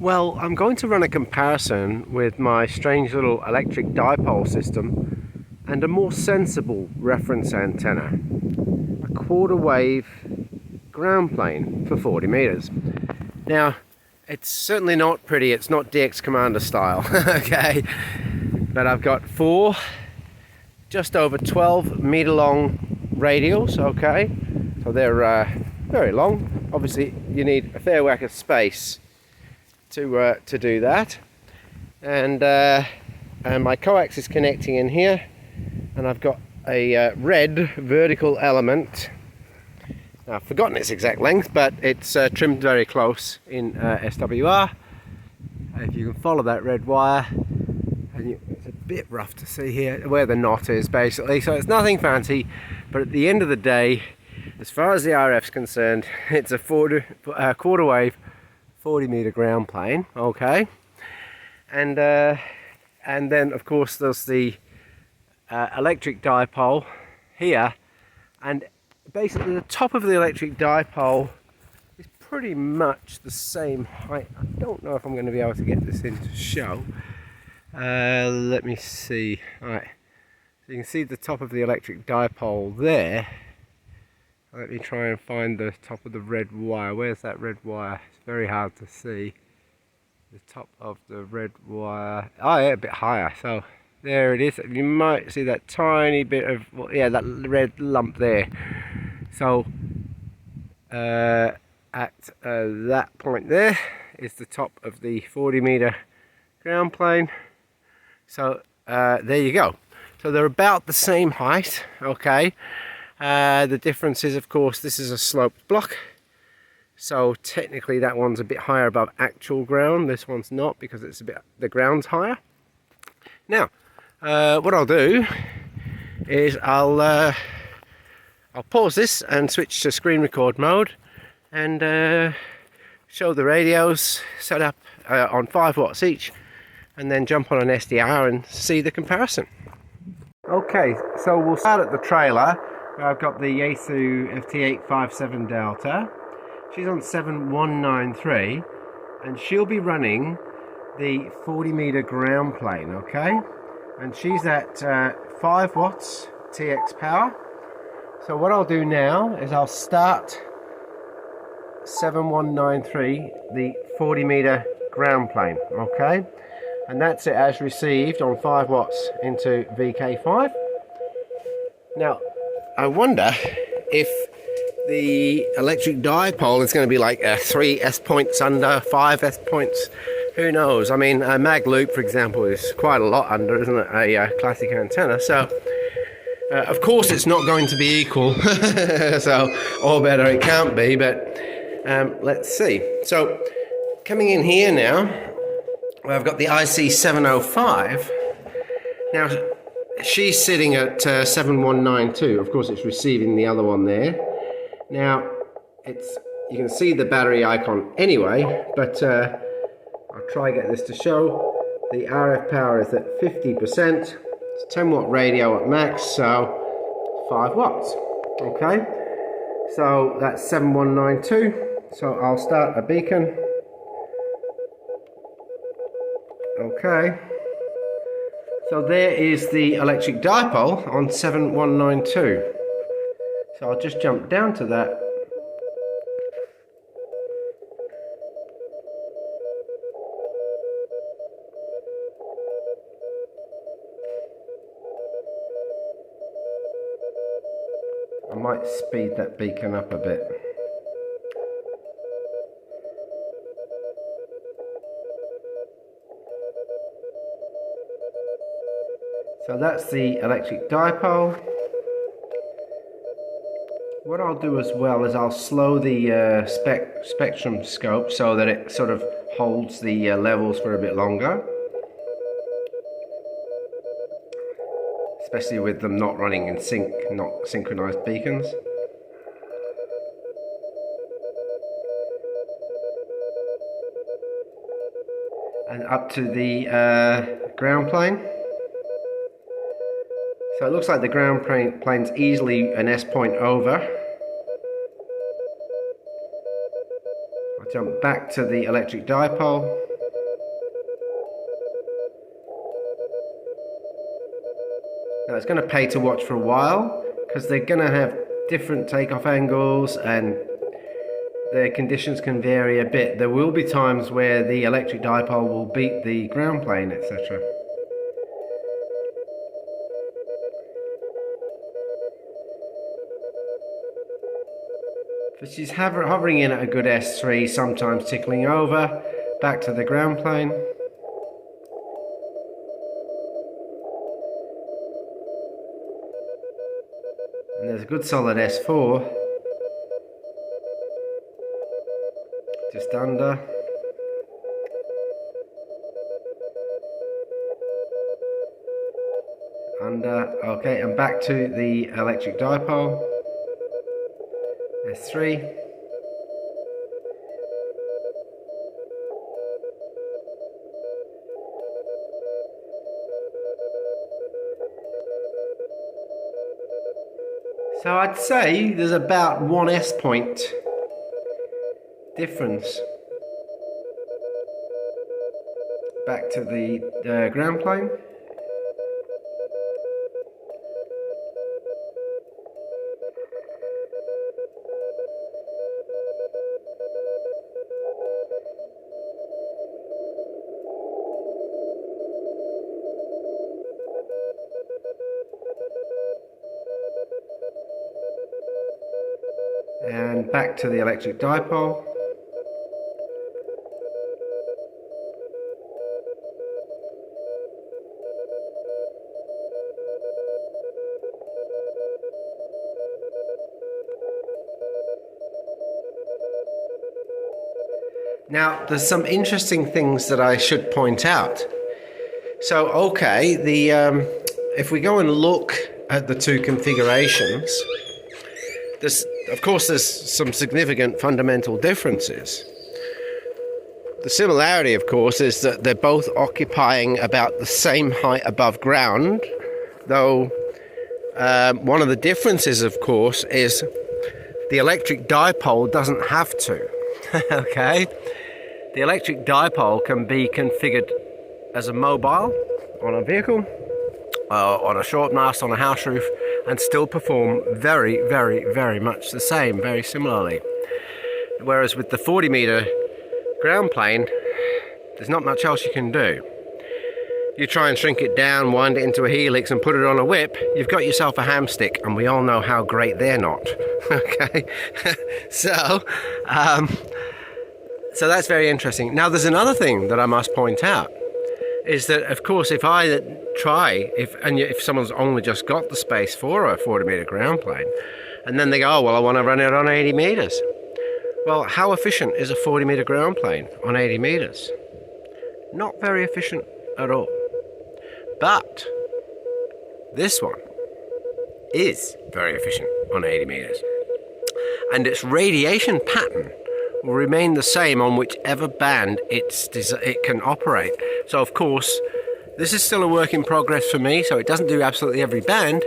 Well, I'm going to run a comparison with my strange little electric dipole system and a more sensible reference antenna, a quarter wave ground plane for 40 meters. Now, it's certainly not pretty, it's not DX Commander style, okay? But I've got four just over 12 meter long radials, okay? So they're very long. Obviously, you need a fair whack of space to do that, and my coax is connecting in here, and I've got a red vertical element. Now, I've forgotten its exact length, but it's trimmed very close in SWR. If you can follow that red wire, and it's a bit rough to see here where the knot is basically, so it's nothing fancy, but at the end of the day, as far as the RF's concerned, it's a quarter wave 40 meter ground plane, okay, and then of course there's the electric dipole here, and basically the top of the electric dipole is pretty much the same height. I don't know if I'm going to be able to get this in to show. Let me see. All right, so you can see the top of the electric dipole there. Let me try and find the top of the red wire. Where's that red wire? It's very hard to see. The top of the red wire. Oh yeah, a bit higher. So there it is. You might see that tiny bit of, well, yeah, that red lump there. So at that point there is the top of the 40 meter ground plane. So there you go. So they're about the same height, okay. The difference is, of course, this is a sloped block, so technically that one's a bit higher above actual ground. This one's not, because it's a bit, the ground's higher. Now, what I'll do is I'll pause this and switch to screen record mode, and show the radios set up on 5 watts each, and then jump on an SDR and see the comparison. Okay, so we'll start at the trailer. I've got the Yaesu FT857 Delta. She's on 7193, and she'll be running the 40 meter ground plane, okay? And she's at 5 watts TX power. So what I'll do now is I'll start 7193, the 40 meter ground plane, okay? And that's it as received on 5 watts into VK5. Now, I wonder if the electric dipole is going to be like 3 S points under, 5 S points. Who knows? I mean, a mag loop, for example, is quite a lot under, isn't it? A classic antenna. So, of course, it's not going to be equal. So, or better, it can't be. But let's see. So, coming in here now, I've got the IC705. Now, she's sitting at 7192. Of course, it's receiving the other one there. Now, you can see the battery icon anyway, but I'll try get this to show. The RF power is at 50%. It's a 10 watt radio at max, so 5 watts. Okay, so that's 7192. So I'll start a beacon. Okay. So there is the electric dipole on 7192. So I'll just jump down to that. I might speed that beacon up a bit. So that's the electric dipole. What I'll do as well is I'll slow the spectrum scope so that it sort of holds the levels for a bit longer. Especially with them not running in sync, not synchronized beacons. And up to the ground plane. So it looks like the ground plane's easily an S point over. I'll jump back to the electric dipole. Now it's going to pay to watch for a while because they're going to have different takeoff angles and their conditions can vary a bit. There will be times where the electric dipole will beat the ground plane, etc. But she's hovering in at a good S3, sometimes tickling over, back to the ground plane. And there's a good solid S4. Just under. Under, okay, and back to the electric dipole. S3. So I'd say there's about 1 S point difference. Back to the ground plane. And back to the electric dipole. Now, there's some interesting things that I should point out. So, okay, if we go and look at the two configurations, of course, there's some significant fundamental differences. The similarity, of course, is that they're both occupying about the same height above ground, though one of the differences, of course, is the electric dipole doesn't have to. Okay? The electric dipole can be configured as a mobile on a vehicle, on a short mast, on a house roof, and still perform very, very, very much the same, very similarly. Whereas with the 40 meter ground plane, there's not much else you can do. You try and shrink it down, wind it into a helix and put it on a whip, you've got yourself a hamstick, and we all know how great they're not. Okay? So that's very interesting. Now there's another thing that I must point out, is that of course if someone's only just got the space for a 40 meter ground plane, and then they go, oh well, I want to run it on 80 meters. Well, how efficient is a 40 meter ground plane on 80 meters? Not very efficient at all. But this one is very efficient on 80 meters. And its radiation pattern will remain the same on whichever band it can operate. So of course, this is still a work in progress for me, so it doesn't do absolutely every band,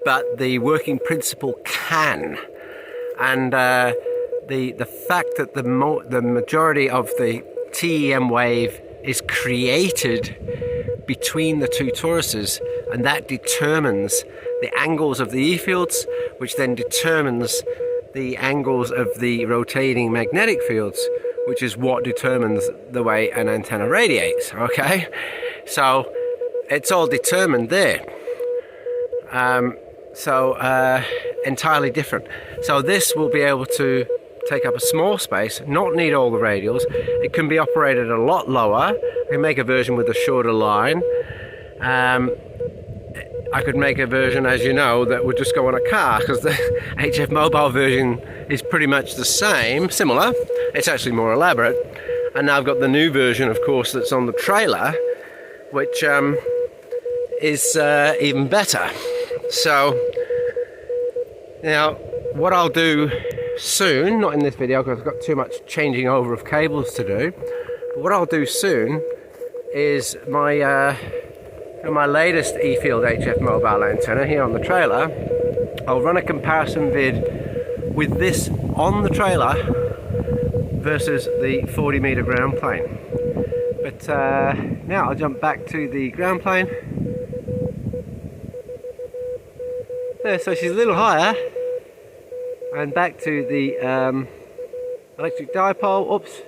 but the working principle can. And the fact that the majority of the TEM wave is created between the two toruses, and that determines the angles of the E fields, which then determines the angles of the rotating magnetic fields, which is what determines the way an antenna radiates. Okay, so it's all determined there. Entirely different. So this will be able to take up a small space, not need all the radials. It can be operated a lot lower. I can make a version with a shorter line. I could make a version, as you know, that would just go on a car, because the HF Mobile version is pretty much the same, similar. It's actually more elaborate. And now I've got the new version, of course, that's on the trailer, which is even better. So now what I'll do soon, not in this video because I've got too much changing over of cables to do, but what I'll do soon is my latest E-Field HF mobile antenna here on the trailer. I'll run a comparison vid with this on the trailer versus the 40 meter ground plane. But now I'll jump back to the ground plane There, so she's a little higher. And back to the electric dipole. Oops.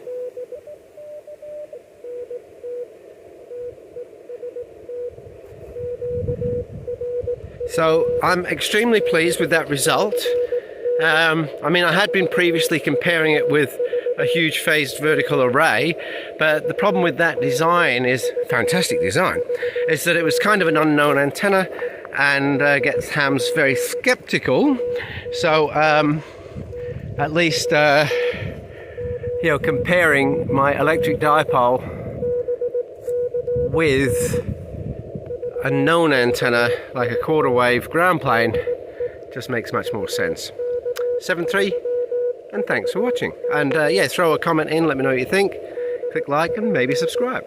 So I'm extremely pleased with that result. I mean, I had been previously comparing it with a huge phased vertical array, but the problem with that design is, fantastic design, is that it was kind of an unknown antenna and gets hams very skeptical. So at least you know, comparing my electric dipole with a known antenna like a quarter wave ground plane just makes much more sense. 7.3, and thanks for watching. And yeah, throw a comment in, let me know what you think. Click like and maybe subscribe.